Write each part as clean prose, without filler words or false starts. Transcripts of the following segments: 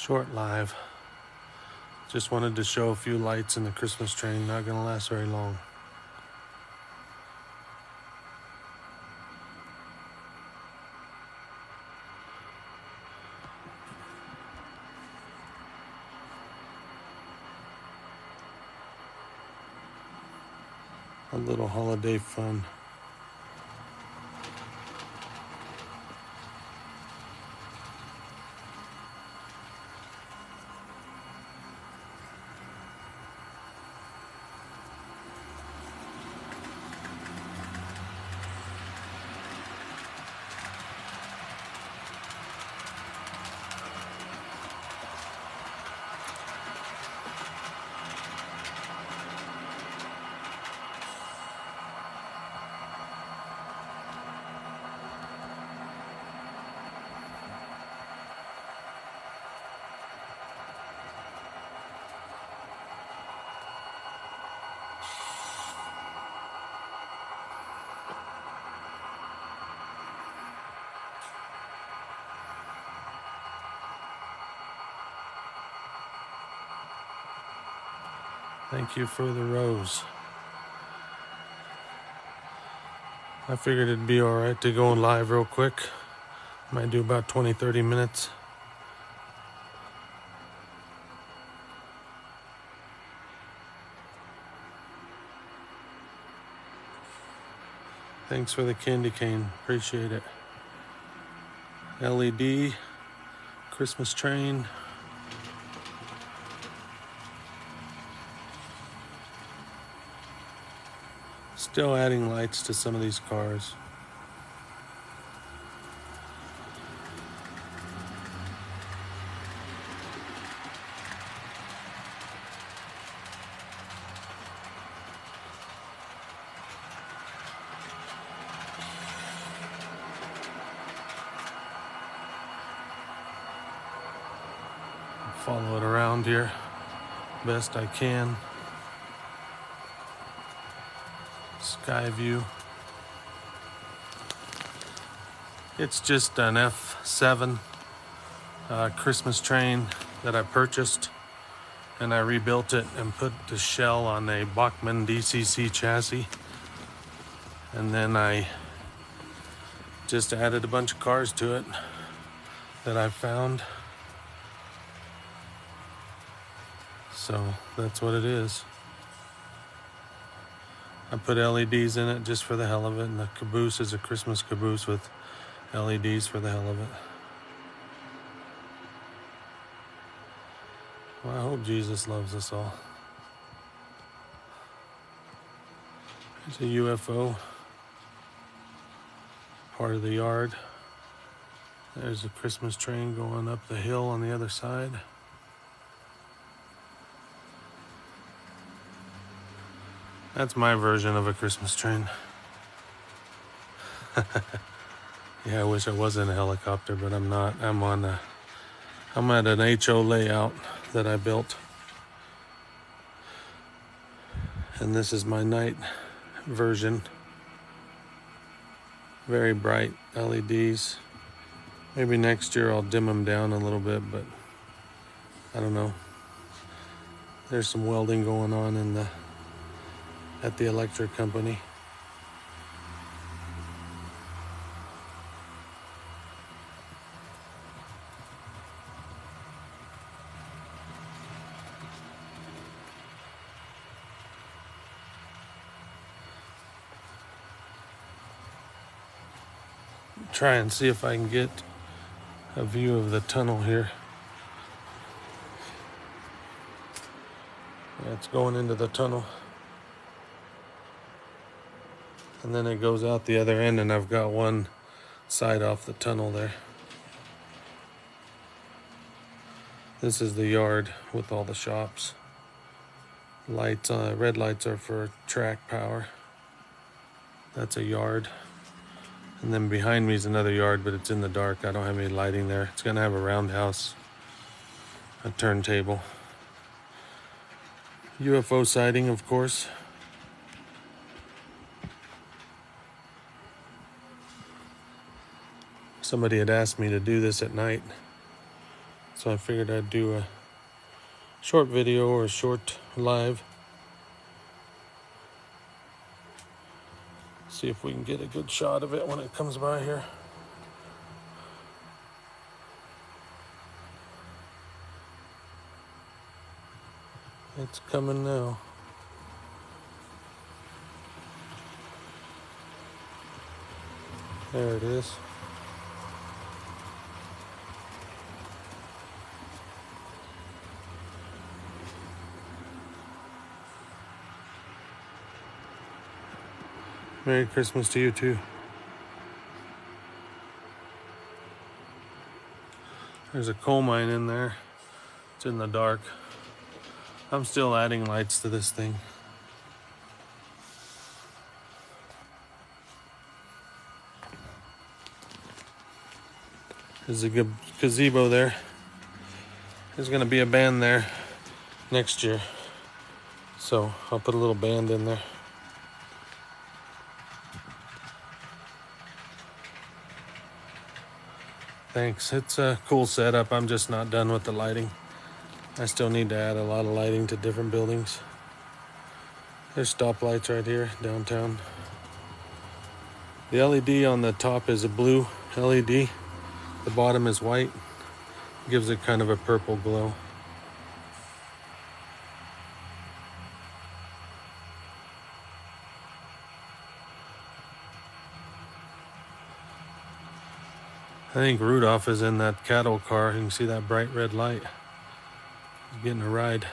Short live. Just wanted to show a few lights in the Christmas train. Not gonna last very long. A little holiday fun. Thank you for the rose. I figured it'd be alright to go live real quick. Might do about 20-30 minutes. Thanks for the candy cane. Appreciate it. LED, Christmas train. Still adding lights to some of these cars. Follow it around here best I can. Sky view. It's just an F7 Christmas train that I purchased, and I rebuilt it and put the shell on a Bachmann DCC chassis, and then I just added a bunch of cars to it that I found. So that's what it is. I put LEDs in it just for the hell of it, and the caboose is a Christmas caboose with LEDs for the hell of it. Well, I hope Jesus loves us all. There's a UFO, part of the yard. There's a Christmas train going up the hill on the other side. That's my version of a Christmas train. Yeah, I wish I was in a helicopter, but I'm not. I'm at an HO layout that I built. And this is my night version. Very bright LEDs. Maybe next year I'll dim them down a little bit, but I don't know. There's some welding going on at the electric company. Try and see if I can get a view of the tunnel here. Yeah, it's going into the tunnel. And then it goes out the other end, and I've got one side off the tunnel there. This is the yard with all the shops. Lights, red lights are for track power. That's a yard. And then behind me is another yard, but it's in the dark. I don't have any lighting there. It's gonna have a roundhouse, a turntable. UFO sighting, of course. Somebody had asked me to do this at night. So I figured I'd do a short video or a short live. See if we can get a good shot of it when it comes by here. It's coming now. There it is. Merry Christmas to you too. There's a coal mine in there. It's in the dark. I'm still adding lights to this thing. There's a good gazebo there. There's gonna be a band there next year. So I'll put a little band in there. Thanks. It's a cool setup. I'm just not done with the lighting. I still need to add a lot of lighting to different buildings. There's stoplights right here downtown. The LED on the top is a blue LED. The bottom is white. Gives it kind of a purple glow. I think Rudolph is in that cattle car. You can see that bright red light. He's getting a ride.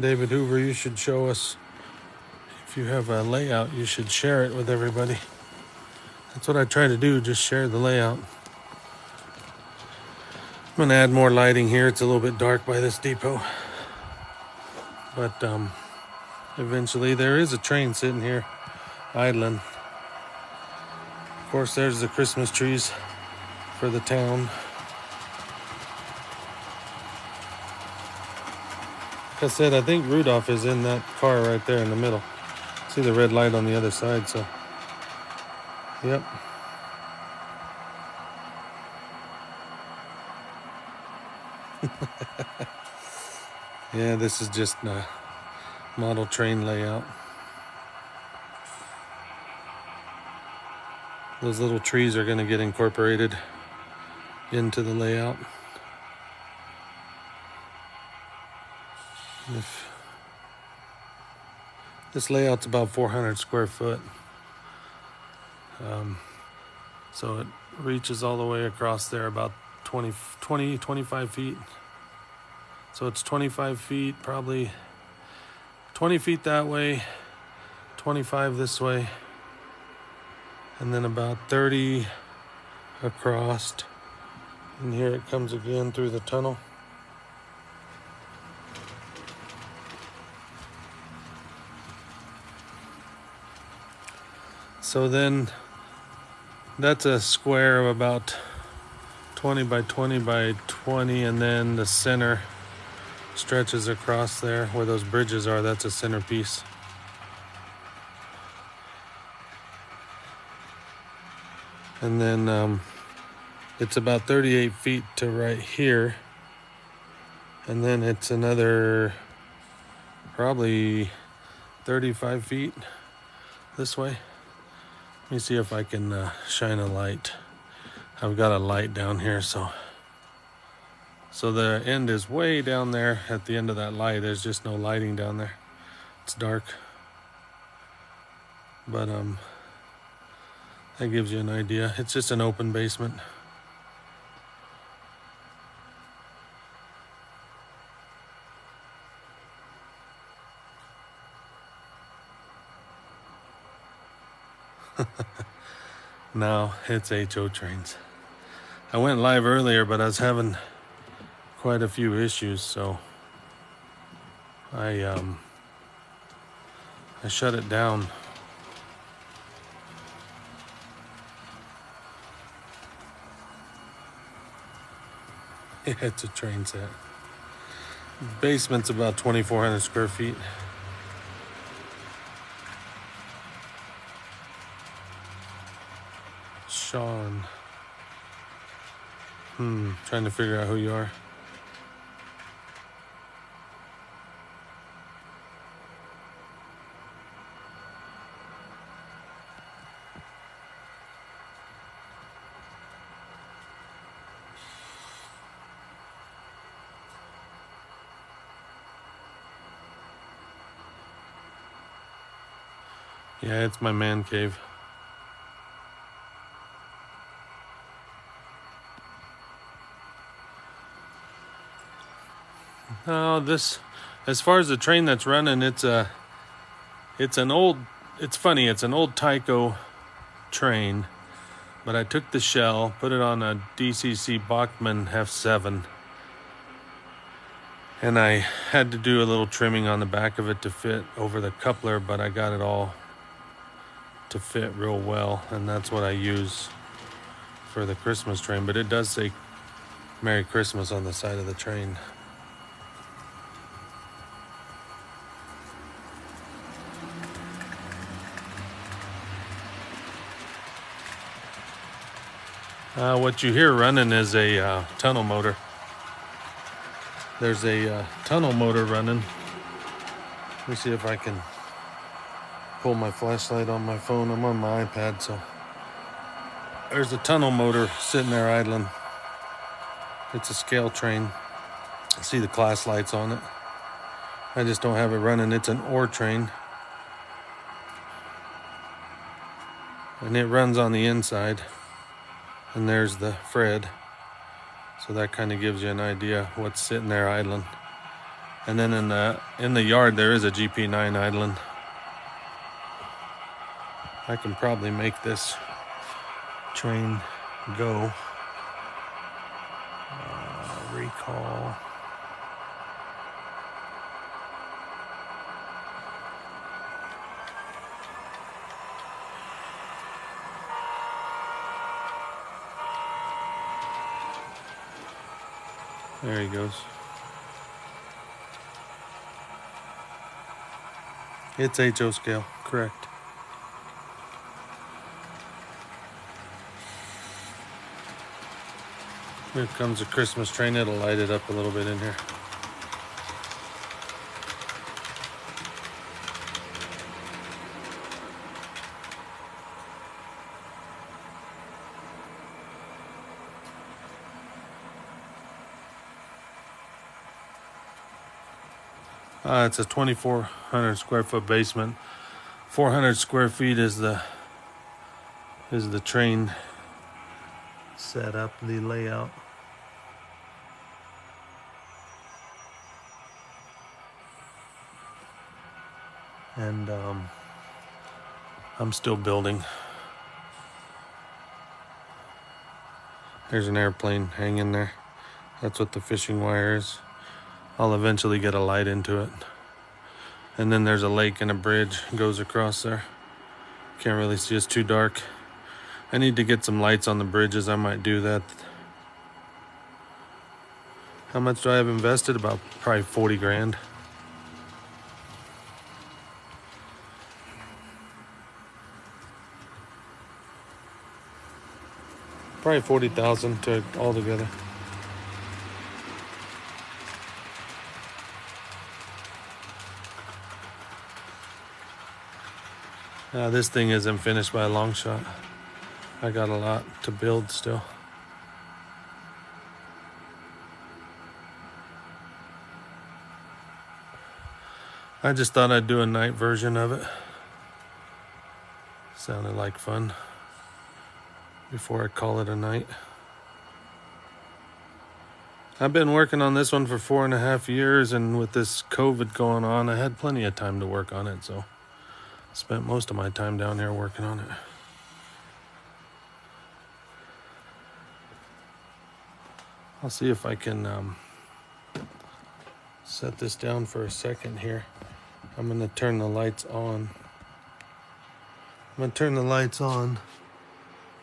David Hoover, you should show us. If you have a layout, you should share it with everybody. That's what I try to do, just share the layout. I'm going to add more lighting here. It's a little bit dark by this depot. But eventually there is a train sitting here idling. Of course, there's the Christmas trees for the town. Like I said, I think Rudolph is in that car right there in the middle. See the red light on the other side, so yep. Yeah, this is just a model train layout. Those little trees are going to get incorporated into the layout. This layout's about 400 square foot. So it reaches all the way across there about 25 feet. So it's 25 feet, probably 20 feet that way, 25 this way, and then about 30 across. And here it comes again through the tunnel. So then that's a square of about 20 by 20 by 20, and then the center stretches across there where those bridges are. That's a centerpiece. And then it's about 38 feet to right here, and then it's another probably 35 feet this way. Let me see if I can shine a light. I've got a light down here, so the end is way down there at the end of that light. There's just no lighting down there. It's dark. But that gives you an idea. It's just an open basement. No, it's HO trains. I went live earlier, but I was having quite a few issues, so I shut it down. Yeah, it's a train set. Basement's about 2,400 square feet. Sean. Trying to figure out who you are. Yeah, it's my man cave. No, as far as the train that's running, it's an old Tyco train, but I took the shell, put it on a DCC Bachmann F7, and I had to do a little trimming on the back of it to fit over the coupler, but I got it all to fit real well, and that's what I use for the Christmas train. But it does say Merry Christmas on the side of the train. What you hear running is a tunnel motor. There's a tunnel motor running. Let me see if I can pull my flashlight on my phone. I'm on my iPad, so there's a tunnel motor sitting there idling. It's a scale train. I see the class lights on it. I just don't have it running. It's an ore train. And it runs on the inside. And there's the Fred. So that kind of gives you an idea what's sitting there idling. And then in the yard there is a GP9 idling. I can probably make this train go. Recall. There he goes. It's HO scale, correct. Here comes a Christmas train. It'll light it up a little bit in here. It's a 2,400 square foot basement. 400 square feet is the train setup, the layout. And I'm still building. There's an airplane hanging there. That's what the fishing wire is. I'll eventually get a light into it. And then there's a lake and a bridge goes across there. Can't really see, it's too dark. I need to get some lights on the bridges. I might do that. How much do I have invested? About probably 40 grand. Probably 40,000 to all together. This thing isn't finished by a long shot. I got a lot to build still. I just thought I'd do a night version of it. Sounded like fun before I call it a night. I've been working on this one for 4.5 years, and with this COVID going on, I had plenty of time to work on it, so spent most of my time down here working on it. I'll see if I can set this down for a second here. I'm going to turn the lights on.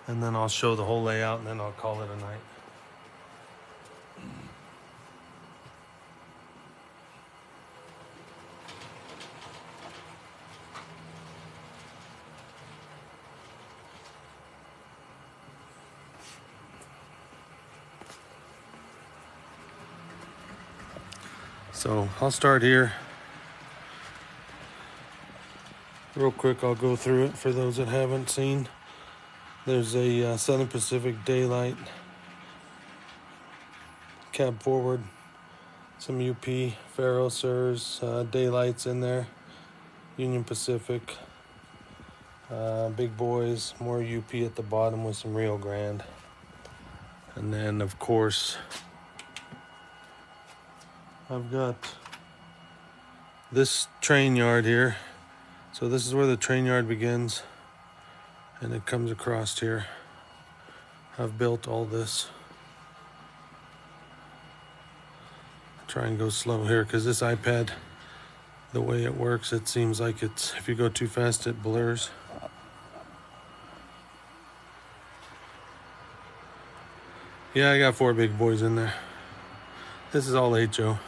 And then I'll show the whole layout, and then I'll call it a night. So I'll start here. Real quick, I'll go through it for those that haven't seen. There's a Southern Pacific Daylight, cab forward, some UP, Faro, Sirs, Daylights in there, Union Pacific, Big Boys, more UP at the bottom with some Rio Grande. And then, of course, I've got this train yard here. So this is where the train yard begins, and it comes across here. I've built all this. Try and go slow here because this iPad, the way it works, it seems like it's, if you go too fast, it blurs. Yeah, I got 4 big boys in there. This is all HO.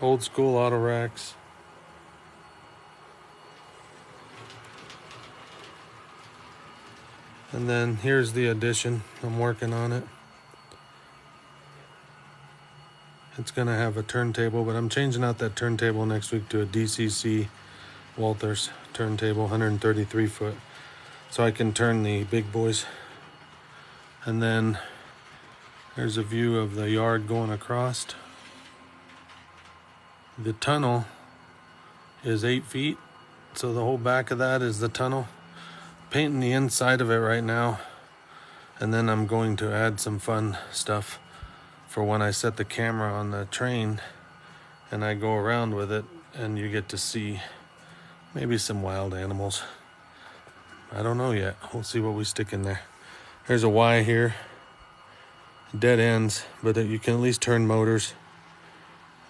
Old school auto racks. And then here's the addition. I'm working on it. It's gonna have a turntable, but I'm changing out that turntable next week to a DCC Walters turntable, 133 foot. So I can turn the big boys. And then there's a view of the yard going across. The tunnel is 8 feet. So the whole back of that is the tunnel. Painting the inside of it right now, and then I'm going to add some fun stuff for when I set the camera on the train and I go around with it, and you get to see maybe some wild animals. I don't know yet. We'll see what we stick in there. There's a Y here, dead ends, but you can at least turn motors.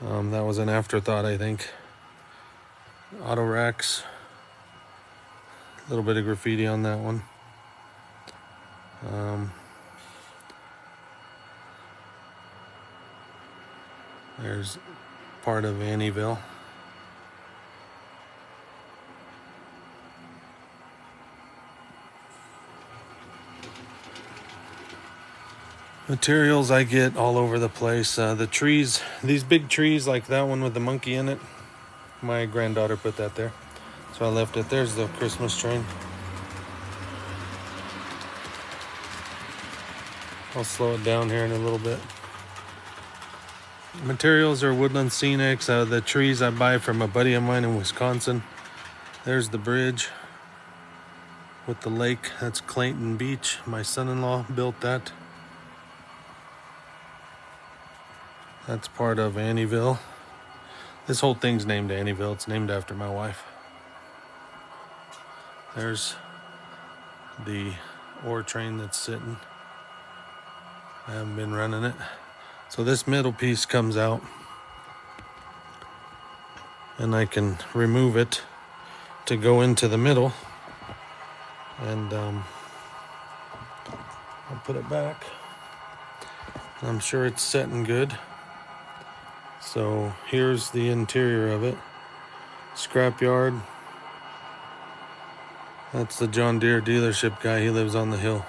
That was an afterthought, I think. Auto racks. A little bit of graffiti on that one. There's part of Annieville. Materials I get all over the place. The trees, these big trees like that one with the monkey in it, my granddaughter put that there. So I left it. There's the Christmas train. I'll slow it down here in a little bit. Materials are Woodland Scenics. The trees I buy from a buddy of mine in Wisconsin. There's the bridge with the lake. That's Clayton Beach. My son-in-law built that. That's part of Annieville. This whole thing's named Annieville. It's named after my wife. There's the ore train that's sitting. I haven't been running it. So this middle piece comes out, and I can remove it to go into the middle, and I'll put it back. I'm sure it's setting good. So here's the interior of it. Scrapyard. That's the John Deere dealership guy. He lives on the hill.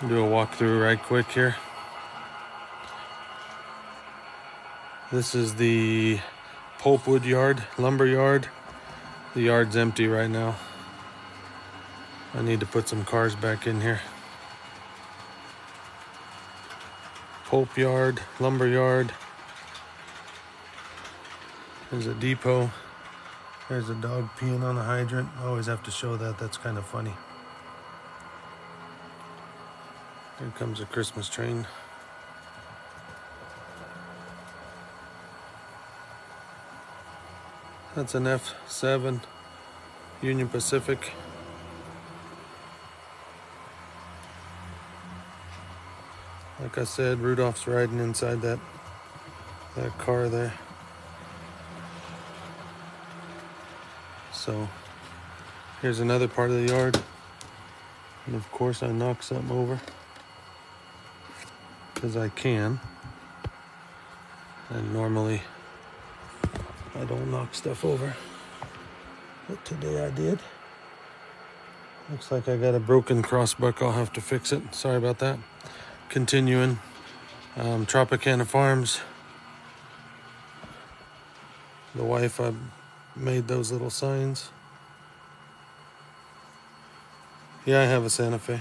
Do a walkthrough right quick here. This is the pulpwood yard, lumber yard. The yard's empty right now. I need to put some cars back in here. Pulp yard, lumber yard. There's a depot. There's a dog peeing on a hydrant. I always have to show that. That's kind of funny. Here comes a Christmas train. That's an F7 Union Pacific. Like I said, Rudolph's riding inside that car there. So here's another part of the yard. And of course I knocked something over, because I can. And normally I don't knock stuff over, but today I did. Looks like I got a broken crossbuck. I'll have to fix it. Sorry about that. Continuing. Tropicana Farms. The wife made those little signs. Yeah, I have a Santa Fe.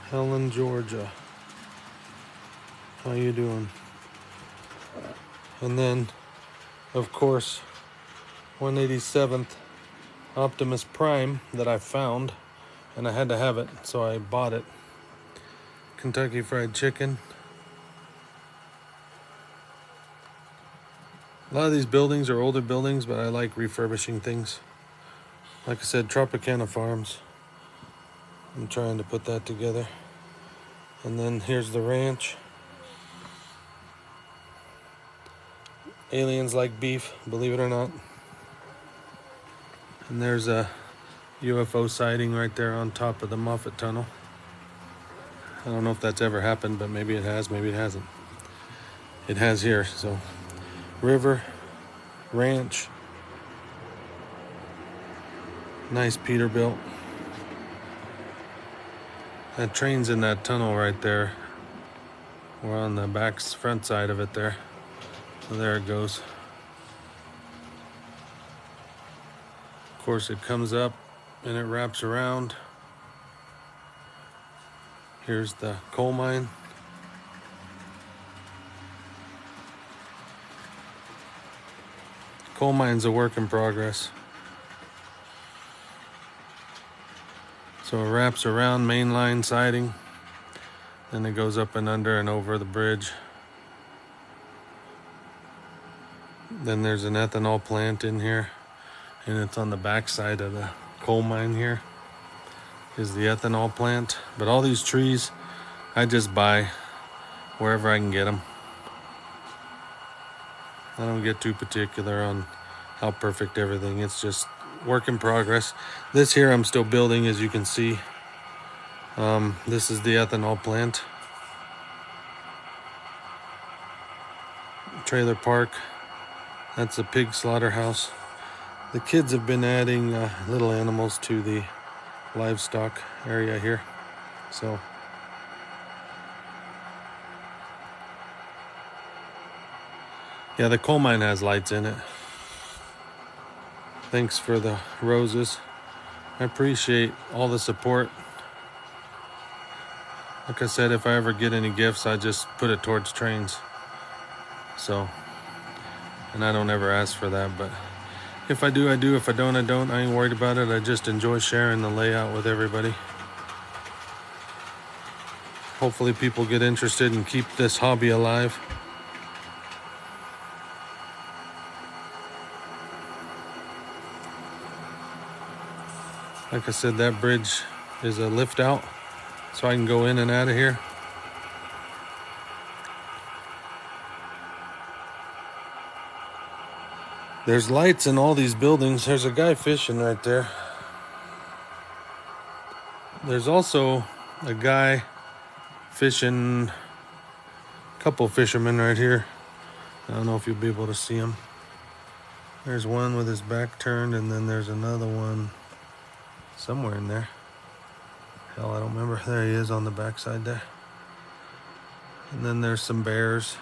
Helen, Georgia. How you doing? And then, of course, 187th Optimus Prime that I found, and I had to have it, so I bought it. Kentucky Fried Chicken. A lot of these buildings are older buildings, but I like refurbishing things. Like I said, Tropicana Farms. I'm trying to put that together. And then here's the ranch. Aliens like beef, believe it or not. And there's a UFO sighting right there on top of the Moffat Tunnel. I don't know if that's ever happened, but maybe it has, maybe it hasn't. It has here, so. River, ranch. Nice Peterbilt. That train's in that tunnel right there. We're on the front side of it there. So there it goes. Of course, it comes up and it wraps around. Here's the coal mine. Coal mine's a work in progress. So it wraps around mainline siding, then it goes up and under and over the bridge. Then there's an ethanol plant in here, and it's on the back side of the coal mine here is the ethanol plant. But all these trees, I just buy wherever I can get them. I don't get too particular on how perfect everything. It's just work in progress. This here I'm still building, as you can see. This is the ethanol plant. Trailer park. That's a pig slaughterhouse. The kids have been adding little animals to the livestock area here. So yeah, the coal mine has lights in it. Thanks for the roses. I appreciate all the support. Like I said, if I ever get any gifts, I just put it towards trains. So, and I don't ever ask for that, but if I do, I do. If I don't, I don't. I ain't worried about it. I just enjoy sharing the layout with everybody. Hopefully people get interested and keep this hobby alive. Like I said, that bridge is a lift out, so I can go in and out of here. There's lights in all these buildings. There's a guy fishing right there. There's also a guy fishing, a couple fishermen right here. I don't know if you'll be able to see him. There's one with his back turned, and then there's another one somewhere in there. Hell, I don't remember. There he is on the backside there. And then there's some bears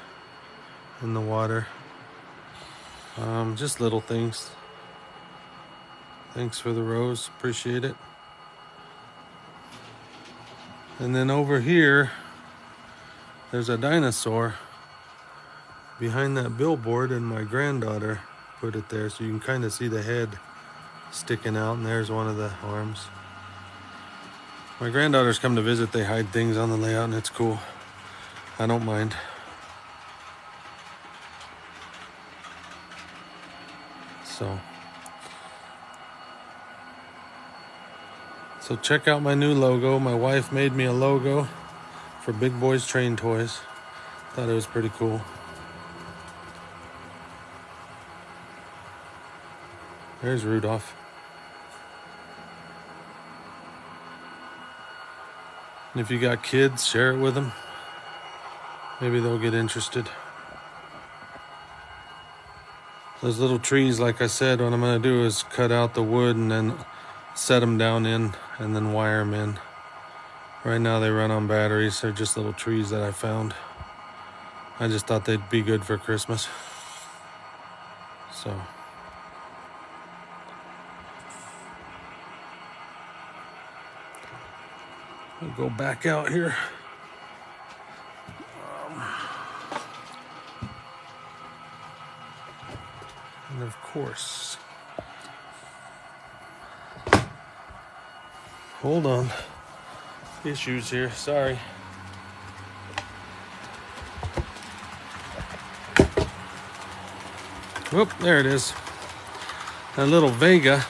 in the water. Just little things. Thanks for the rose. Appreciate it. And then over here, there's a dinosaur behind that billboard, and my granddaughter put it there so you can kind of see the head sticking out, and there's one of the arms. My granddaughters come to visit. They hide things on the layout, and it's cool. I don't mind. So check out my new logo. My wife made me a logo for Big Boys Train Toys. Thought it was pretty cool. There's Rudolph. And if you got kids, share it with them. Maybe they'll get interested. Those little trees, like I said, what I'm going to do is cut out the wood and then set them down in and then wire them in. Right now they run on batteries. They're just little trees that I found. I just thought they'd be good for Christmas. So we'll go back out here. And of course, hold on. Issues here, sorry. Whoop, there it is. That little Vega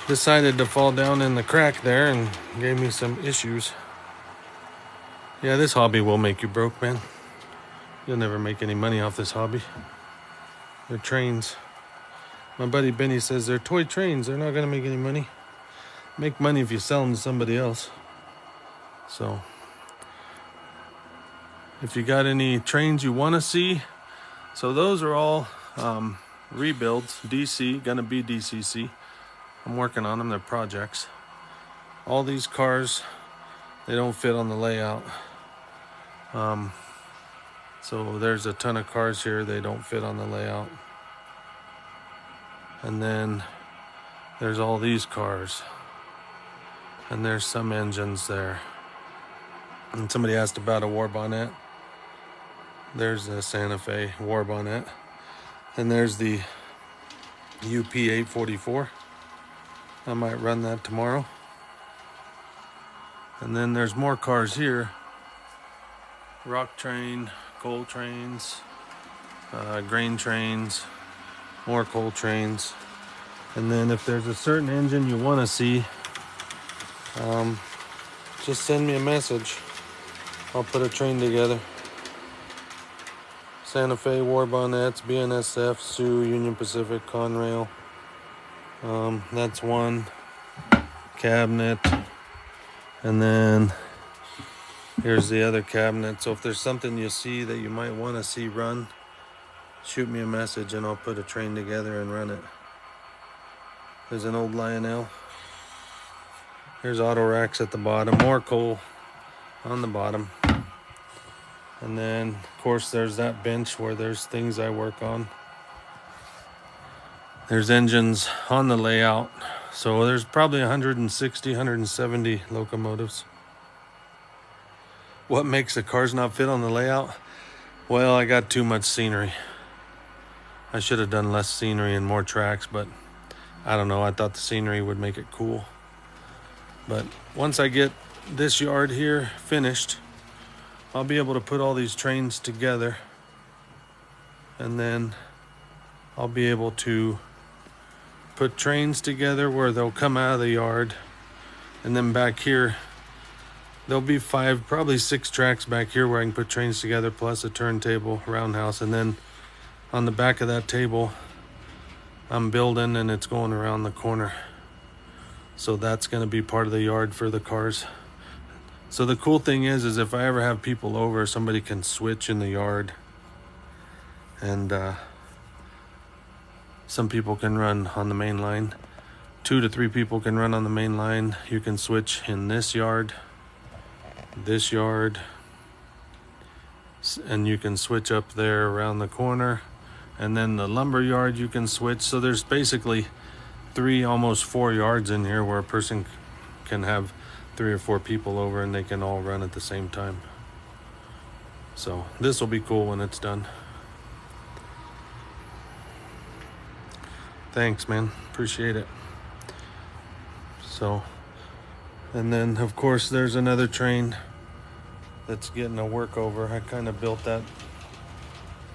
decided to fall down in the crack there and gave me some issues. Yeah, this hobby will make you broke, man. You'll never make any money off this hobby. They're trains. My buddy Benny says they're toy trains. They're not going to make any money. Make money if you sell them to somebody else. So, if you got any trains you want to see, so those are all rebuilds. DC, going to be DCC. I'm working on them. They're projects. All these cars, they don't fit on the layout. So there's a ton of cars here. They don't fit on the layout. And then there's all these cars. And there's some engines there. And somebody asked about a war bonnet. There's a Santa Fe war bonnet. And there's the UP 844. I might run that tomorrow. And then there's more cars here. Rock train, coal trains, grain trains, more coal trains. And then if there's a certain engine you want to see, just send me a message. I'll put a train together. Santa Fe, war bonnets, BNSF, Sioux, Union Pacific, Conrail. That's one cabinet. And then here's the other cabinet. So if there's something you see that you might want to see run, shoot me a message and I'll put a train together and run it. There's an old Lionel. There's auto racks at the bottom. More coal on the bottom. And then, of course, there's that bench where there's things I work on. There's engines on the layout. So there's probably 160, 170 locomotives. What makes the cars not fit on the layout? Well, I got too much scenery. I should have done less scenery and more tracks, but I don't know. I thought the scenery would make it cool. But once I get this yard here finished, I'll be able to put all these trains together. And then I'll be able to put trains together where they'll come out of the yard. And then back here, there'll be 5, probably 6 tracks back here where I can put trains together, plus a turntable, roundhouse. And then on the back of that table, I'm building and it's going around the corner. So that's going to be part of the yard for the cars. So the cool thing is if I ever have people over, somebody can switch in the yard. And some people can run on the main line. 2 to 3 people can run on the main line. You can switch in this yard, and you can switch up there around the corner. And then the lumber yard you can switch. So there's basically 3, almost 4 yards in here where a person can have 3 or 4 people over and they can all run at the same time. So this will be cool when it's done. Thanks, man. Appreciate it. So, and then of course there's another train that's getting a workover. I kind of built that.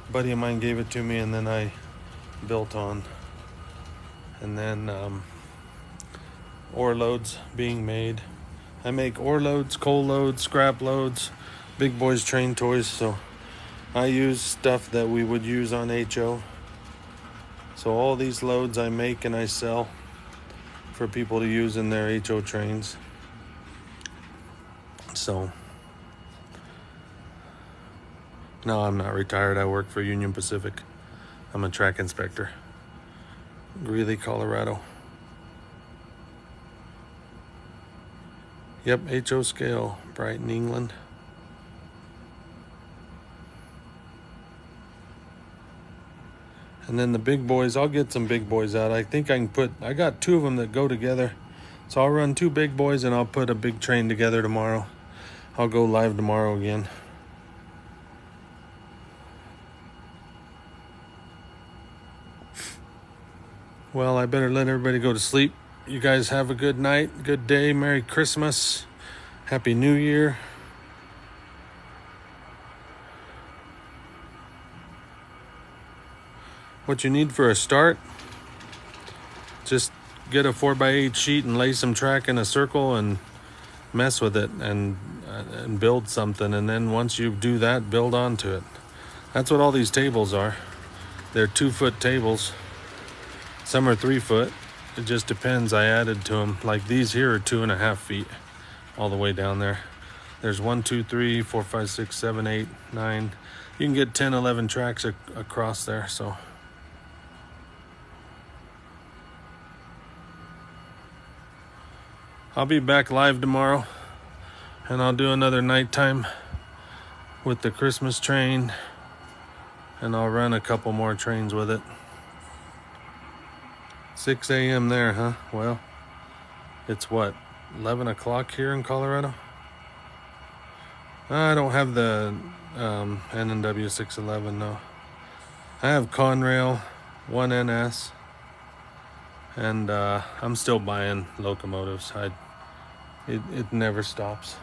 A buddy of mine gave it to me and then I built on. And then ore loads being made. I make ore loads, coal loads, scrap loads, big boys train toys. So I use stuff that we would use on HO. So all these loads I make and I sell for people to use in their HO trains. So no, I'm not retired. I work for Union Pacific. I'm a track inspector. Greeley, Colorado. Yep, HO scale, Brighton, England. And then the big boys, I'll get some big boys out. I think I got 2 of them that go together. So I'll run 2 big boys and I'll put a big train together tomorrow. I'll go live tomorrow again. Well, I better let everybody go to sleep. You guys have a good night, good day, Merry Christmas, Happy New Year. What you need for a start, just get a 4x8 sheet and lay some track in a circle and mess with it and build something. And then once you do that, build onto it. That's what all these tables are. They're 2-foot tables. Some are 3 foot. It just depends. I added to them. Like these here are 2.5 feet all the way down there. There's 1, 2, 3, 4, 5, 6, 7, 8, 9. You can get 10, 11 tracks across there. So I'll be back live tomorrow, and I'll do another nighttime with the Christmas train, and I'll run a couple more trains with it. 6 a.m. there, huh? Well, it's what, 11 o'clock here in Colorado? I don't have the N&W 611, no. I have Conrail 1NS, and I'm still buying locomotives. It never stops.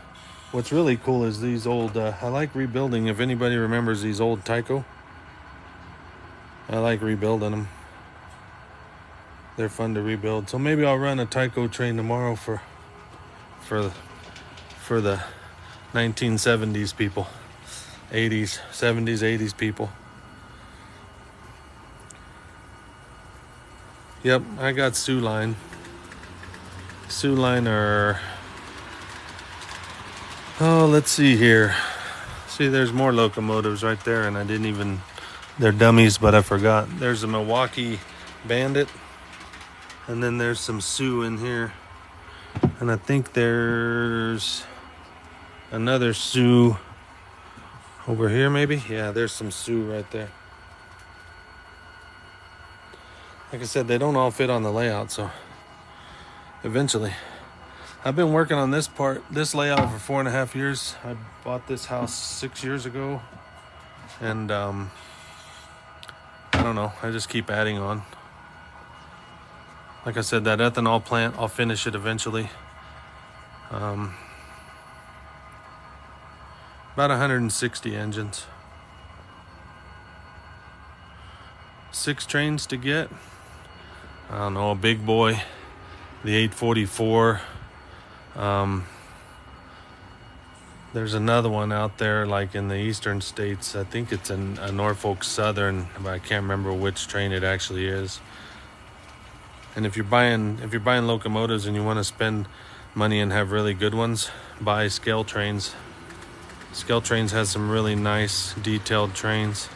What's really cool is these old, I like rebuilding. If anybody remembers these old Tyco, I like rebuilding them. They're fun to rebuild. So maybe I'll run a Tyco train tomorrow for the 1970s people, 80s, 70s, 80s people. Yep, I got Sioux Line. Sioux Line are, oh, let's see here. See, there's more locomotives right there, and I didn't even, they're dummies, but I forgot. There's a Milwaukee Bandit. And then there's some Sioux in here. And I think there's another Sioux over here maybe. Yeah, there's some Sioux right there. Like I said, they don't all fit on the layout, so eventually. I've been working on this layout for 4.5 years. I bought this house 6 years ago. And I don't know, I just keep adding on. Like I said, that ethanol plant, I'll finish it eventually. About 160 engines. 6 trains to get. I don't know, a big boy, the 844. There's another one out there like in the eastern states. I think it's in a Norfolk Southern, but I can't remember which train it actually is. And if you're buying locomotives and you want to spend money and have really good ones, buy Scale Trains. Scale Trains has some really nice detailed trains.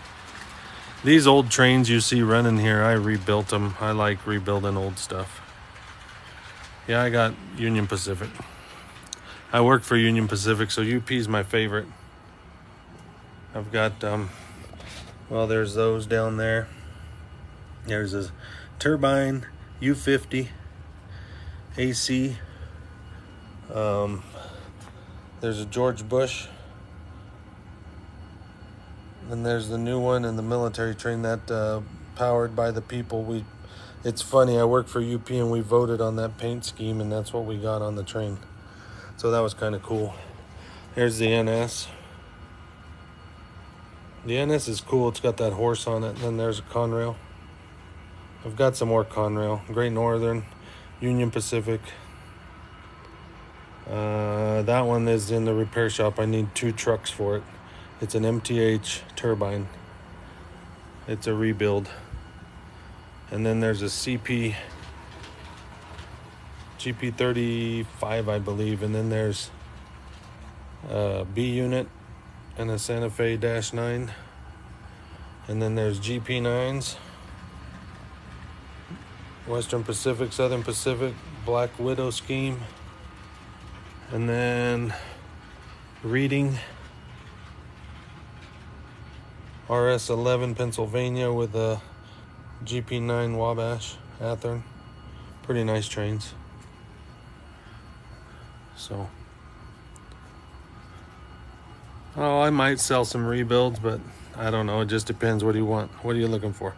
These old trains you see running here, I rebuilt them. I like rebuilding old stuff. Yeah, I got Union Pacific. I work for Union Pacific, so UP is my favorite. I've got, well, there's those down there. There's a turbine, U50, AC. There's a George Bush. And there's the new one and the military train that powered by the people. It's funny, I work for UP and we voted on that paint scheme and that's what we got on the train. So that was kind of cool. There's the NS. The NS is cool. It's got that horse on it. And then there's a Conrail. I've got some more Conrail. Great Northern, Union Pacific. That one is in the repair shop. I need 2 trucks for it. It's an MTH turbine. It's a rebuild. And then there's a GP35, I believe. And then there's a B unit and a Santa Fe -9. And then there's GP9s. Western Pacific, Southern Pacific, Black Widow scheme. And then reading RS11 Pennsylvania with a GP9 Wabash Athearn. Pretty nice trains. So, I might sell some rebuilds, but I don't know. It just depends. What do you want? What are you looking for?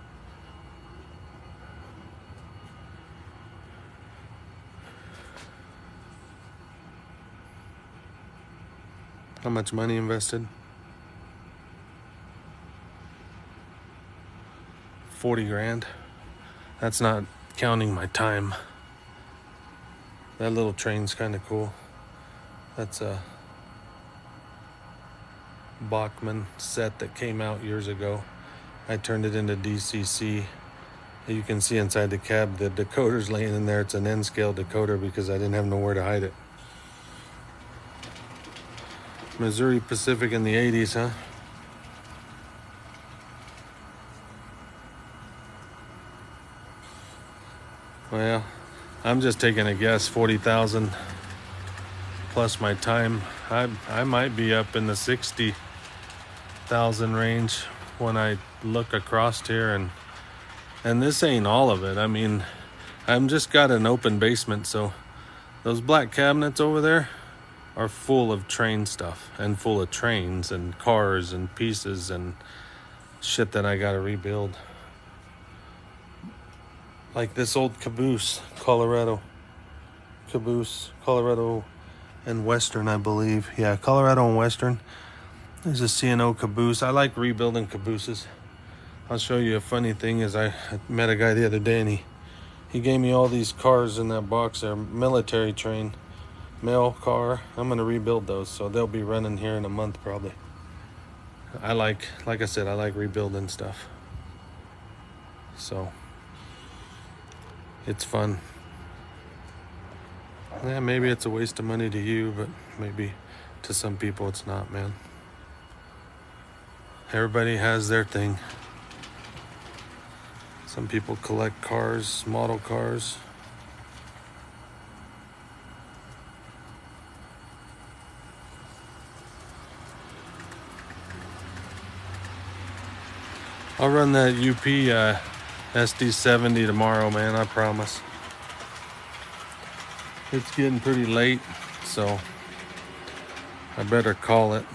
How much money invested? 40 grand. That's not counting my time. That little train's kind of cool. That's a Bachmann set that came out years ago. I turned it into DCC. You can see inside the cab the decoder's laying in there. It's an N-scale decoder because I didn't have nowhere to hide it. Missouri Pacific in the 80s, huh? Well, I'm just taking a guess. 40,000 plus my time. I might be up in the 60,000 range when I look across here, and this ain't all of it. I mean, I'm just got an open basement, so those black cabinets over there are full of train stuff and full of trains and cars and pieces and shit that I gotta rebuild. Like this old caboose, Colorado and Western, I believe. Yeah, Colorado and Western. There's a C&O caboose. I like rebuilding cabooses. I'll show you a funny thing is I met a guy the other day, and he gave me all these cars in that box there, military train, mail car. I'm going to rebuild those, so they'll be running here in a month probably. Like I said, I like rebuilding stuff. So it's fun. Yeah, maybe it's a waste of money to you, but maybe to some people it's not, man. Everybody has their thing. Some people collect cars, model cars. I'll run that UP SD70 tomorrow, man, I promise. It's getting pretty late, so I better call it.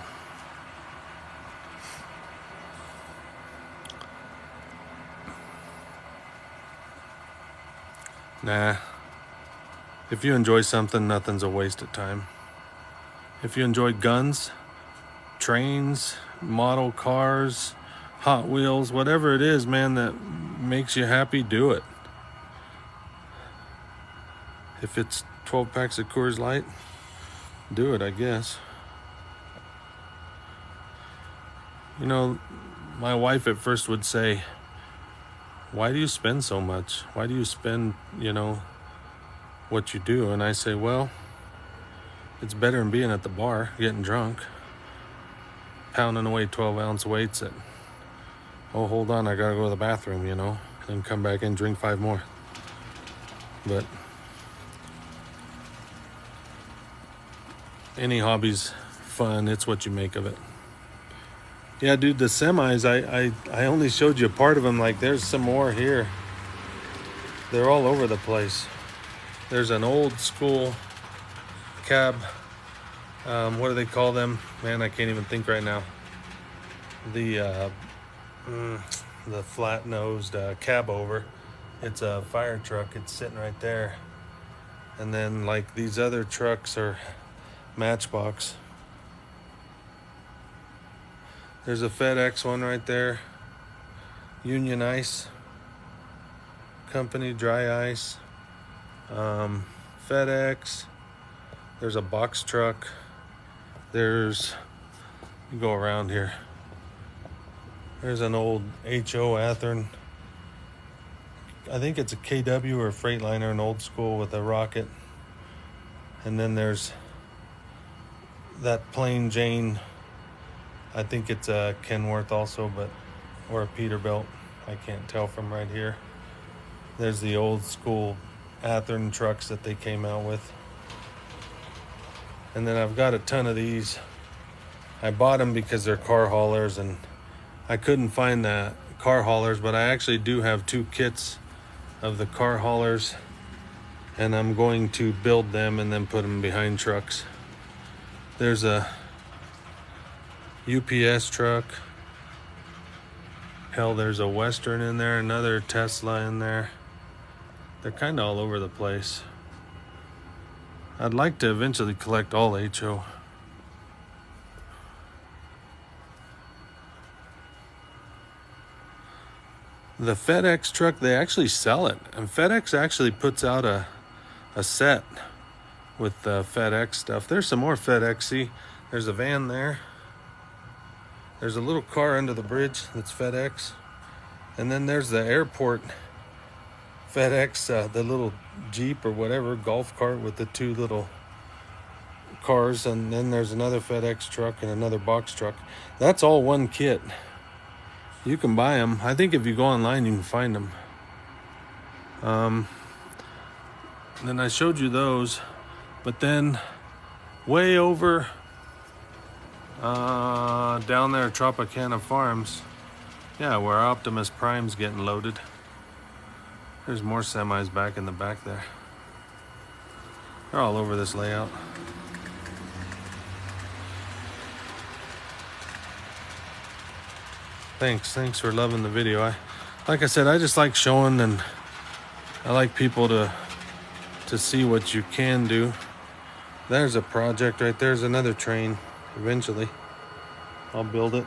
Nah. If you enjoy something, nothing's a waste of time. If you enjoy guns, trains, model cars, Hot Wheels, whatever it is, man, that makes you happy, do it. If it's 12 packs of Coors Light, do it, I guess. You know, my wife at first would say, why do you spend so much? Why do you spend, what you do? And I say, well, it's better than being at the bar, getting drunk, pounding away 12-ounce weights at, hold on, I gotta go to the bathroom, and come back and drink 5 more. But any hobby's fun. It's what you make of it. Yeah, dude, the semis, I only showed you a part of them. Like, there's some more here. They're all over the place. There's an old school cab. What do they call them? Man, I can't even think right now. The flat-nosed cab over. It's a fire truck. It's sitting right there. And then, like, these other trucks are Matchbox. There's a FedEx one right there. Union Ice Company, dry ice. FedEx. There's a box truck. You go around here. There's an old HO Athearn. I think it's a KW or a Freightliner, an old school with a rocket. And then there's that plain Jane. I think it's a Kenworth also, or a Peterbilt. I can't tell from right here. There's the old school Athearn trucks that they came out with. And then I've got a ton of these. I bought them because they're car haulers, and I couldn't find the car haulers, but I actually do have 2 kits of the car haulers, and I'm going to build them and then put them behind trucks. There's a UPS truck. Hell, there's a Western in there, another Tesla in there. They're kind of all over the place. I'd like to eventually collect all HO. The FedEx truck, they actually sell it. And FedEx actually puts out a set with FedEx stuff. There's some more FedEx. See, there's a van there. There's a little car under the bridge that's FedEx. And then there's the airport FedEx, the little Jeep or whatever, golf cart with the 2 little cars. And then there's another FedEx truck and another box truck. That's all one kit. You can buy them. I think if you go online, you can find them. Then I showed you those. But then way over down there at Tropicana Farms, yeah, where Optimus Prime's getting loaded. There's more semis back in the back there. They're all over this layout. Thanks for loving the video. Like I said, I just like showing, and I like people to see what you can do. There's a project right there's another train. Eventually I'll build it.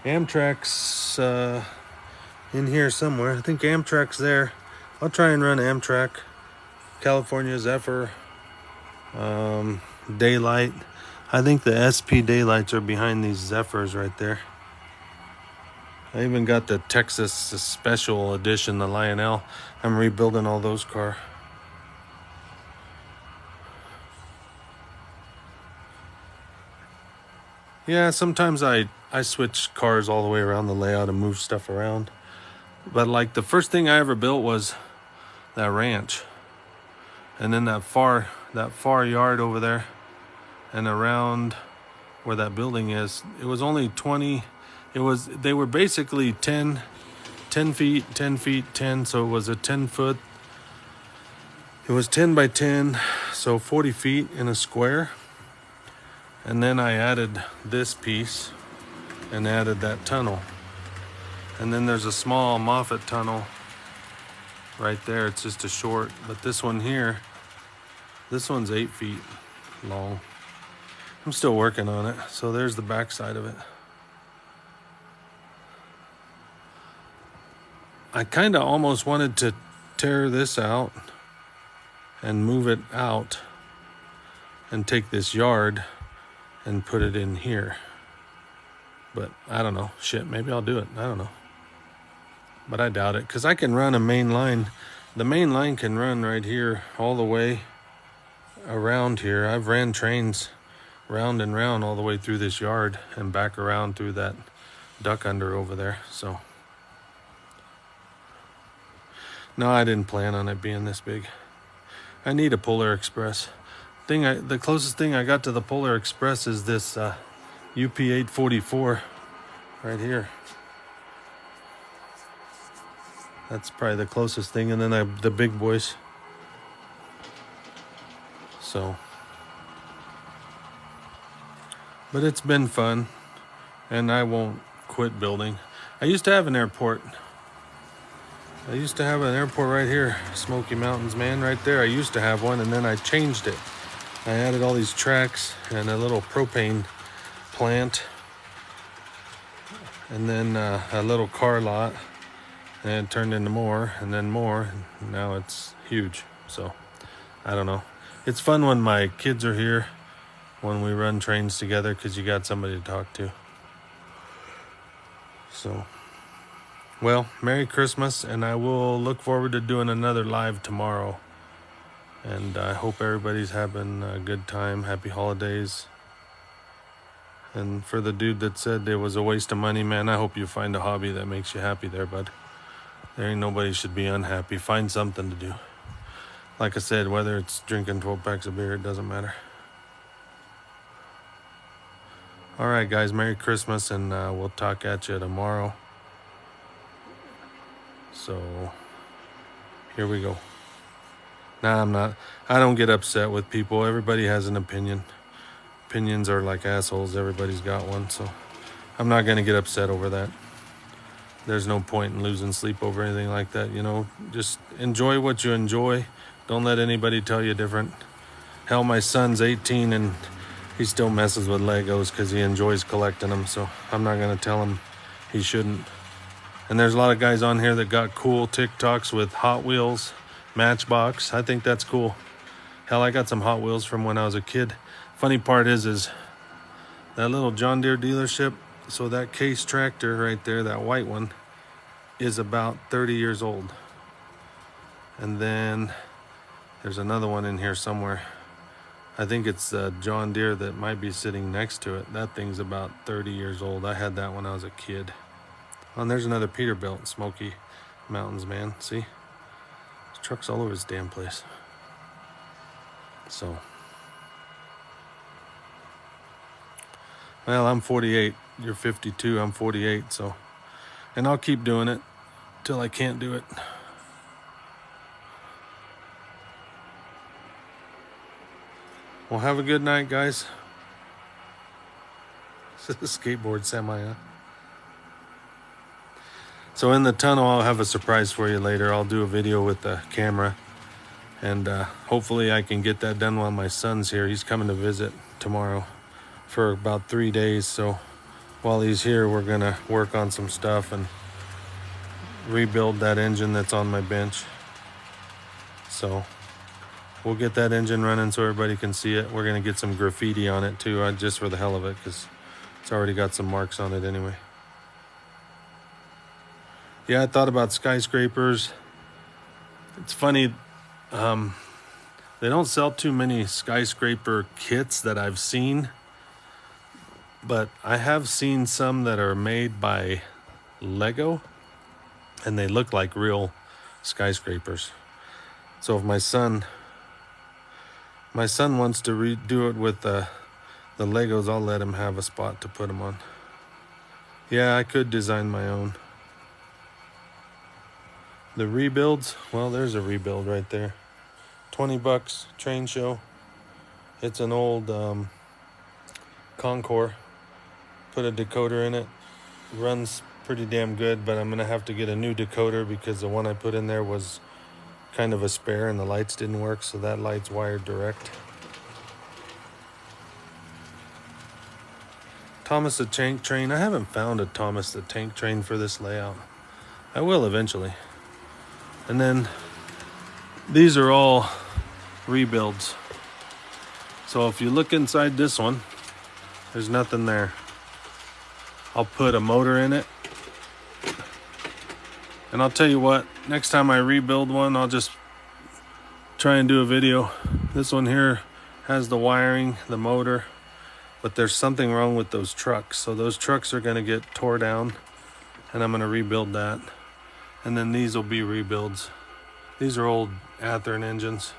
Amtrak's in here somewhere. I think Amtrak's there. I'll try and run Amtrak, California Zephyr, Daylight. I think the SP Daylights are behind these Zephyrs right there. I even got the Texas Special Edition, the Lionel. I'm rebuilding all those cars. Yeah, sometimes I switch cars all the way around the layout and move stuff around. But like the first thing I ever built was that ranch. And then that far yard over there and around where that building is, it was only 20. They were basically 10 feet, 10 feet, 10. So it was a 10 foot. It was 10 by 10. So 40 feet in a square. And then I added this piece and added that tunnel. And then there's a small Moffat tunnel right there. It's just a short, but this one here, this one's 8 feet long. I'm still working on it. So there's the back side of it. I kind of almost wanted to tear this out and move it out and take this yard and put it in here. But I don't know. Shit, maybe I'll do it. I don't know. But I doubt it, because I can run a main line. The main line can run right here all the way around here. I've ran trains round and round all the way through this yard and back around through that duck under over there. So no, I didn't plan on it being this big. I need a Polar Express. The closest thing I got to the Polar Express is this UP844 right here. That's probably the closest thing, and then the big boys. So, but it's been fun, and I won't quit building. I used to have an airport. Right here, Smoky Mountains, man, right there. I used to have one, and then I changed it. I added all these tracks and a little propane plant, and then a little car lot, and it turned into more, and then more, and now it's huge. So I don't know. It's fun when my kids are here, when we run trains together, because you got somebody to talk to. So, well, Merry Christmas, and I will look forward to doing another live tomorrow. And I hope everybody's having a good time. Happy holidays. And for the dude that said it was a waste of money, man, I hope you find a hobby that makes you happy there, bud. There ain't nobody should be unhappy. Find something to do. Like I said, whether it's drinking 12 packs of beer, it doesn't matter. All right, guys, Merry Christmas, and we'll talk at you tomorrow. So here we go. Nah, I don't get upset with people. Everybody has an opinion. Opinions are like assholes. Everybody's got one. So I'm not going to get upset over that. There's no point in losing sleep over anything like that. You know, just enjoy what you enjoy. Don't let anybody tell you different. Hell, my son's 18 and he still messes with Legos because he enjoys collecting them. So I'm not going to tell him he shouldn't. And there's a lot of guys on here that got cool TikToks with Hot Wheels, Matchbox. I think that's cool. Hell, I got some Hot Wheels from when I was a kid. Funny part is that little John Deere dealership, so that Case tractor right there, that white one, is about 30 years old. And then there's another one in here somewhere. I think it's John Deere that might be sitting next to it. That thing's about 30 years old. I had that when I was a kid. Oh, and there's another Peterbilt, Smoky Mountains, man. See? There's trucks all over this damn place. So, well, I'm 48. You're 52. I'm 48. So, and I'll keep doing it till I can't do it. Well, have a good night, guys. Skateboard semi, huh? So in the tunnel, I'll have a surprise for you later. I'll do a video with the camera. And hopefully I can get that done while my son's here. He's coming to visit tomorrow for about 3 days. So while he's here, we're going to work on some stuff and rebuild that engine that's on my bench. So we'll get that engine running so everybody can see it. We're going to get some graffiti on it too, just for the hell of it, because it's already got some marks on it anyway. Yeah, I thought about skyscrapers. It's funny, they don't sell too many skyscraper kits that I've seen, but I have seen some that are made by Lego, and they look like real skyscrapers. So if my son wants to redo it with the Legos, I'll let him have a spot to put them on. Yeah, I could design my own. The rebuilds, well, there's a rebuild right there. $20, train show. It's an old Concours. Put a decoder in it. Runs pretty damn good, but I'm going to have to get a new decoder because the one I put in there was kind of a spare and the lights didn't work, so that light's wired direct. Thomas the Tank Train. I haven't found a Thomas the Tank Train for this layout. I will eventually. And then these are all rebuilds. So if you look inside this one, there's nothing there. I'll put a motor in it. And I'll tell you what, next time I rebuild one, I'll just try and do a video. This one here has the wiring, the motor, but there's something wrong with those trucks. So those trucks are going to get tore down, and I'm going to rebuild that. And then these will be rebuilds. These are old Athearn engines.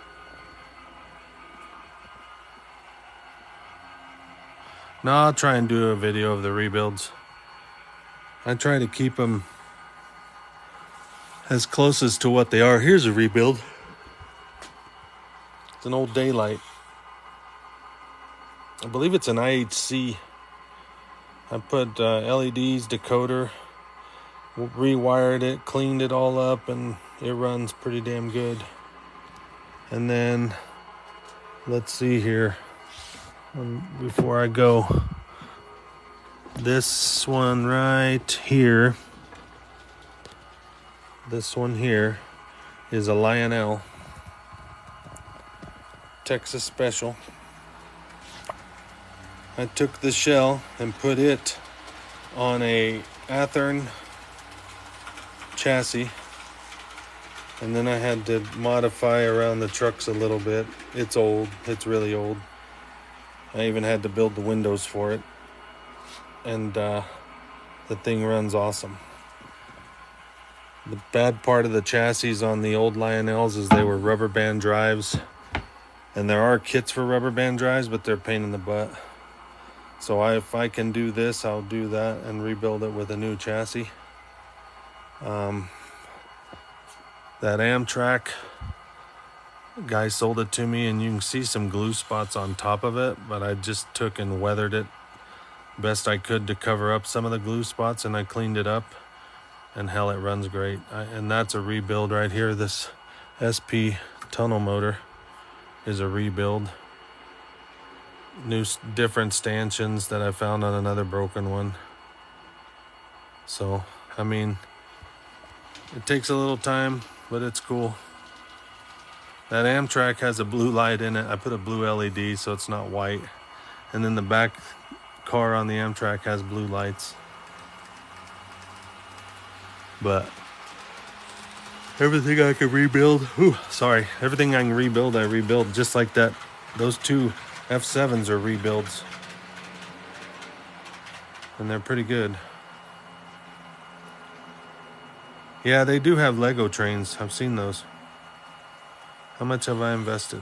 Now I'll try and do a video of the rebuilds. I try to keep them as close as to what they are. Here's a rebuild. It's an old Daylight. I believe it's an IHC. I put LEDs, decoder, rewired it, cleaned it all up, and it runs pretty damn good. And then let's see here before I go, this one right here, this one here is a Lionel Texas Special. I took the shell and put it on a Athearn chassis, and then I had to modify around the trucks a little bit. It's old, it's really old. I even had to build the windows for it, and the thing runs awesome. The bad part of the chassis on the old Lionels is they were rubber band drives, and there are kits for rubber band drives, but they're a pain in the butt. So if I can do this, I'll do that and rebuild it with a new chassis. That Amtrak guy sold it to me, and you can see some glue spots on top of it, but I just took and weathered it best I could to cover up some of the glue spots, and I cleaned it up, and hell, it runs great. And that's a rebuild right here. This SP tunnel motor is a rebuild. New different stanchions that I found on another broken one. So I mean, it takes a little time, but it's cool. That Amtrak has a blue light in it. I put a blue LED so it's not white. And then the back car on the Amtrak has blue lights. But everything I can rebuild, everything I can rebuild, I rebuild. Just like that, those two F7s are rebuilds. And they're pretty good. Yeah, they do have Lego trains. I've seen those. How much have I invested?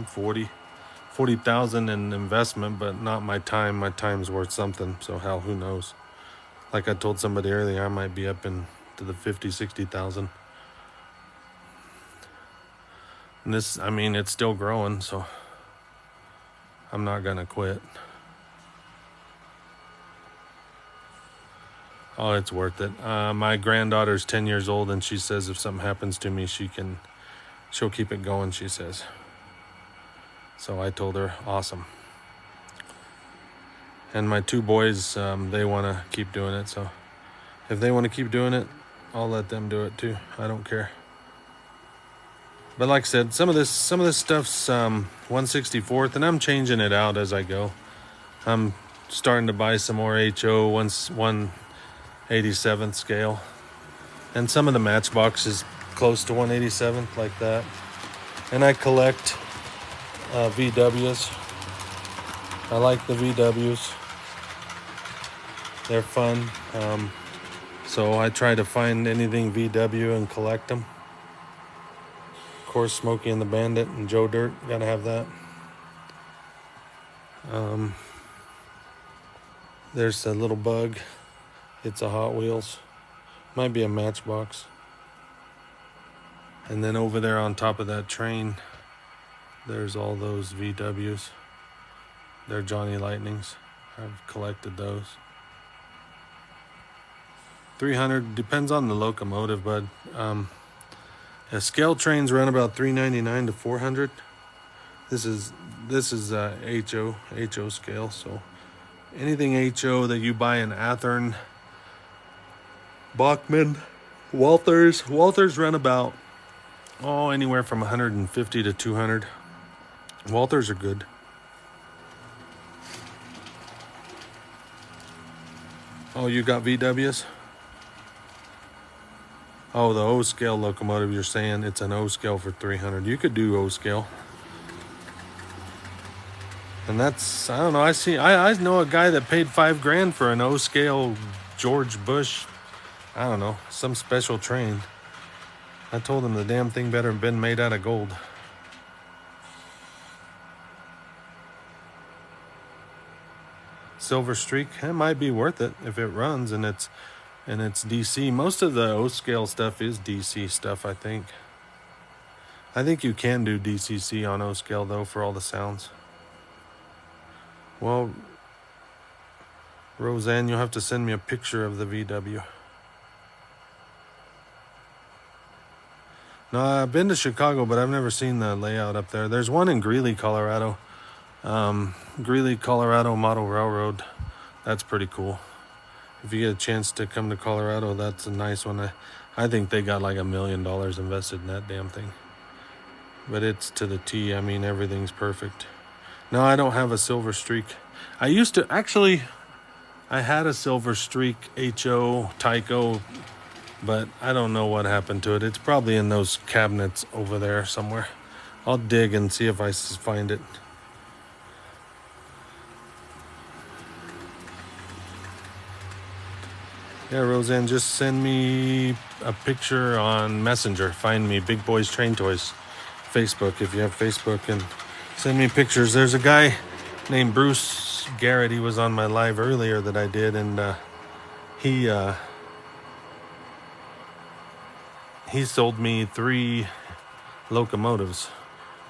40,000 in investment, but not my time. My time's worth something. So hell, who knows? Like I told somebody earlier, I might be up into the 60,000. And this, I mean, it's still growing, so I'm not gonna quit. Oh, it's worth it. My granddaughter's 10 years old, and she says if something happens to me, she'll keep it going, she says. So I told her, awesome. And my two boys, they want to keep doing it. So if they want to keep doing it, I'll let them do it too. I don't care. But like I said, some of this stuff's 1/64th, and I'm changing it out as I go. I'm starting to buy some more HO 1/87th scale. And some of the Matchbox is close to 1/87th, like that. And I collect VWs. I like the VWs. They're fun. So I try to find anything VW and collect them. Of course, Smokey and the Bandit and Joe Dirt, gotta have that. There's a little bug. It's a Hot Wheels. Might be a Matchbox. And then over there on top of that train, there's all those VWs. They're Johnny Lightnings. I've collected those. 300, depends on the locomotive, but scale trains run about $399 to $400. This is HO scale. So anything HO that you buy in Athern, Bachman, Walthers run about anywhere from 150 to 200. Walthers are good. Oh, you got VWs? Oh, the O scale locomotive, you're saying it's an O scale for 300. You could do O scale. And that's, I don't know, I know a guy that paid $5,000 for an O scale George Bush, I don't know, some special train. I told him the damn thing better have been made out of gold. Silver Streak, it might be worth it if it runs and it's DC. Most of the O scale stuff is DC stuff, I think. I think you can do DCC on O scale though for all the sounds. Well, Roseanne, you'll have to send me a picture of the VW. No, I've been to Chicago, but I've never seen the layout up there. There's one in Greeley, Colorado. Greeley, Colorado Model Railroad. That's pretty cool. If you get a chance to come to Colorado, that's a nice one. I think they got like $1 million invested in that damn thing. But it's to the T. I mean, everything's perfect. No, I don't have a Silver Streak. I used to, actually, I had a Silver Streak HO Tyco, but I don't know what happened to it. It's probably in those cabinets over there somewhere. I'll dig and see if I find it. Yeah, Roseanne, just send me a picture on Messenger. Find me, Big Boys Train Toys, Facebook, if you have Facebook, and send me pictures. There's a guy named Bruce Garrett. He was on my live earlier that I did, and he sold me 3 locomotives,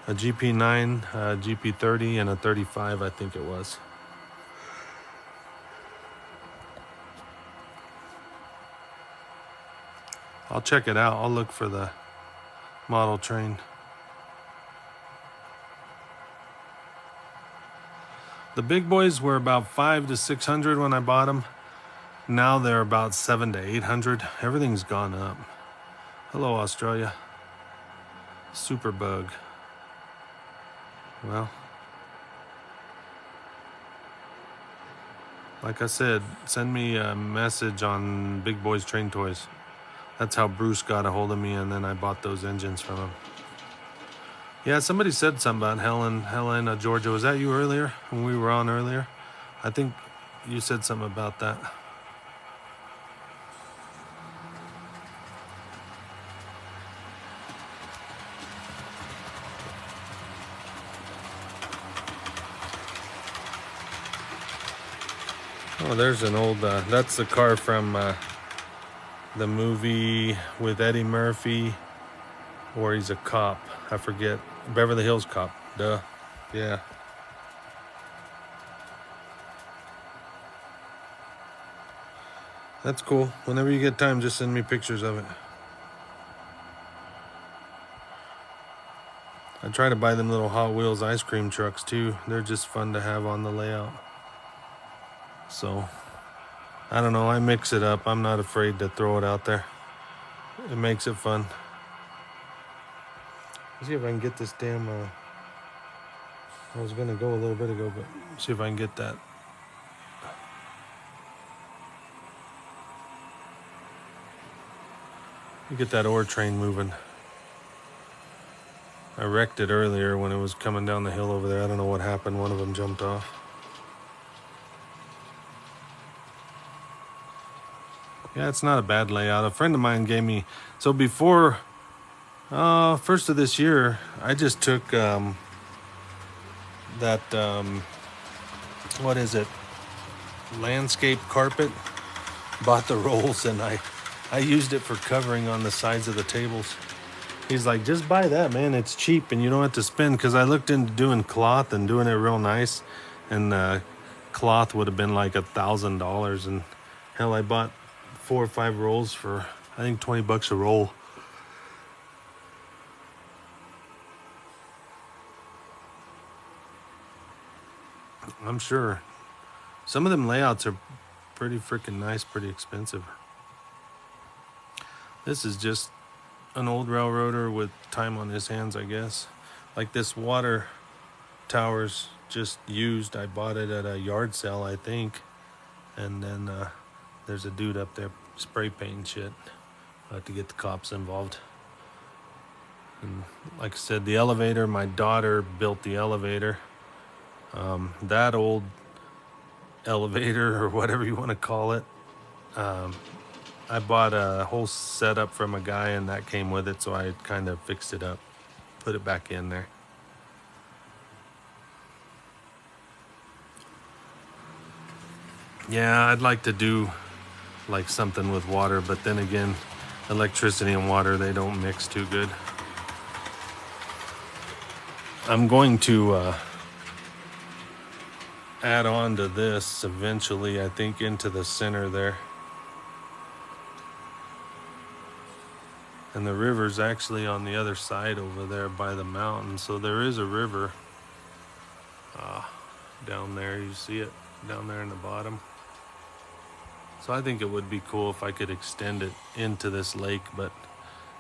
a GP9, a GP30, and a 35, I think it was. I'll check it out. I'll look for the model train. The big boys were about 500 to 600 when I bought them. Now they're about 700 to 800. Everything's gone up. Hello, Australia. Superbug. Well, like I said, send me a message on Big Boys Train Toys. That's how Bruce got a hold of me, and then I bought those engines from him. Yeah, somebody said something about Helena, Georgia. Was that you earlier when we were on earlier? I think you said something about that. Oh, there's an old, that's the car from the movie with Eddie Murphy, or he's a cop. I forget. Beverly Hills Cop. Duh. Yeah. That's cool. Whenever you get time, just send me pictures of it. I try to buy them little Hot Wheels ice cream trucks too. They're just fun to have on the layout. So, I don't know. I mix it up. I'm not afraid to throw it out there. It makes it fun. Let's see if I can get this damn, I was going to go a little bit ago, but see if I can get that. Get that ore train moving. I wrecked it earlier when it was coming down the hill over there. I don't know what happened. One of them jumped off. Yeah, it's not a bad layout. A friend of mine gave me, so before first of this year, I just took that, what is it, landscape carpet, bought the rolls, and I used it for covering on the sides of the tables. He's like, just buy that, man. It's cheap and you don't have to spend, because I looked into doing cloth and doing it real nice, and cloth would have been like $1,000, and hell, I bought 4 or 5 rolls for, I think, $20 a roll. I'm sure some of them layouts are pretty freaking nice, pretty expensive. This is just an old railroader with time on his hands, I guess. Like this water tower's just used. I bought it at a yard sale, I think. And then there's a dude up there spray painting shit. I have to get the cops involved. And like I said, the elevator, my daughter built the elevator. That old elevator, or whatever you want to call it, I bought a whole setup from a guy, and that came with it, so I kind of fixed it up, put it back in there. Yeah, I'd like to do like something with water, but then again, electricity and water, they don't mix too good. I'm going to add on to this eventually, I think, into the center there. And the river's actually on the other side over there by the mountain, so there is a river down there. You see it down there in the bottom. So I think it would be cool if I could extend it into this lake, but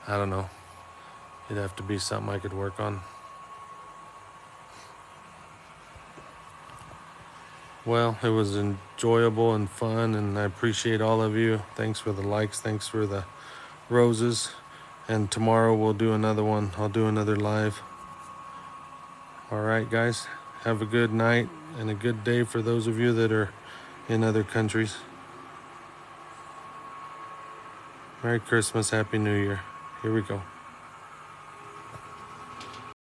I don't know. It'd have to be something I could work on. Well, it was enjoyable and fun, and I appreciate all of you. Thanks for the likes. Thanks for the roses. And tomorrow we'll do another one. I'll do another live. All right, guys. Have a good night and a good day for those of you that are in other countries. Merry Christmas. Happy New Year. Here we go.